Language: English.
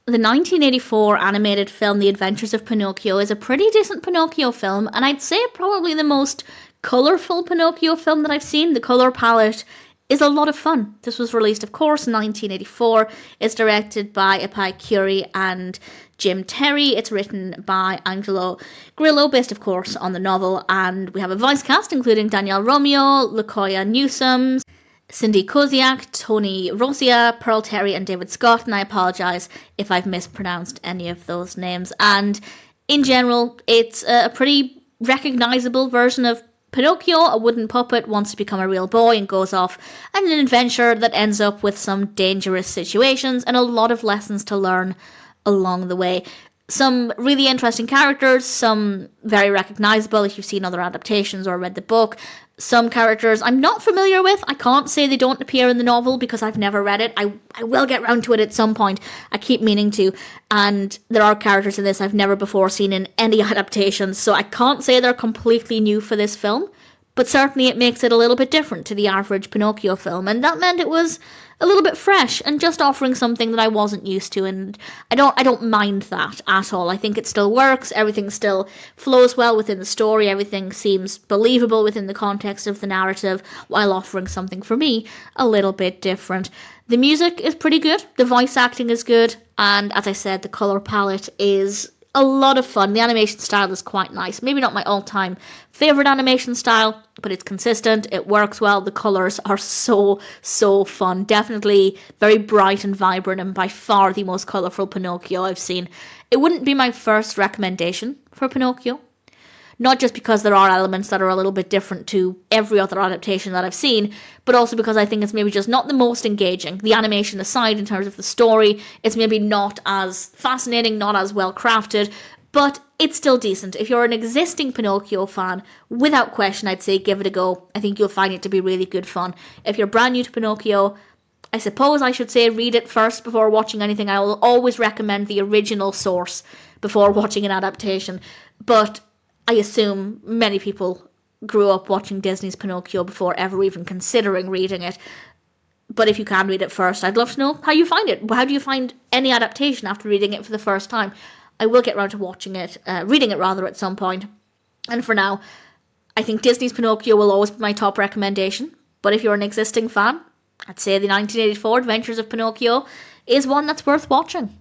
The 1984 animated film The Adventures of Pinocchio is a pretty decent Pinocchio film, and I'd say probably the most colourful Pinocchio film that I've seen. The colour palette is a lot of fun. This was released, of course, in 1984. It's directed by Ippei, Kuri and Jim Terry. It's written by Angelo Grillo, based, of course, on the novel, and we have a voice cast including Danielle Romeo, Lacoya Newsome, Cindy Kozacik, Tony Roscia, Pearl Terry and David Scott, and I apologise if I've mispronounced any of those names. And in general, it's a pretty recognisable version of Pinocchio. A wooden puppet wants to become a real boy and goes off on an adventure that ends up with some dangerous situations and a lot of lessons to learn along the way. Some really interesting characters, some very recognisable if you've seen other adaptations or read the book. Some characters I'm not familiar with. I can't say they don't appear in the novel because I've never read it. I will get round to it at some point. I keep meaning to. And there are characters in this I've never before seen in any adaptations, so I can't say they're completely new for this film. But certainly it makes it a little bit different to the average Pinocchio film, and that meant it was a little bit fresh and just offering something that I wasn't used to, and I don't mind that at all. I think it still works, everything still flows well within the story, everything seems believable within the context of the narrative, while offering something, for me, a little bit different. The music is pretty good, the voice acting is good, and as I said, the colour palette is a lot of fun. The animation style is quite nice. Maybe not my all-time favourite animation style, but it's consistent, it works well, the colours are so fun. Definitely very bright and vibrant, and by far the most colourful Pinocchio I've seen. It wouldn't be my first recommendation for Pinocchio. Not just because there are elements that are a little bit different to every other adaptation that I've seen, but also because I think it's maybe just not the most engaging. The animation aside, in terms of the story, it's maybe not as fascinating, not as well crafted, but it's still decent. If you're an existing Pinocchio fan, without question, I'd say give it a go. I think you'll find it to be really good fun. If you're brand new to Pinocchio, I suppose I should say read it first before watching anything. I will always recommend the original source before watching an adaptation, but I assume many people grew up watching Disney's Pinocchio before ever even considering reading it. But if you can read it first, I'd love to know how you find it. How do you find any adaptation after reading it for the first time? I will get around to watching it, reading it rather, at some point. And for now, I think Disney's Pinocchio will always be my top recommendation. But if you're an existing fan, I'd say the 1984 Adventures of Pinocchio is one that's worth watching.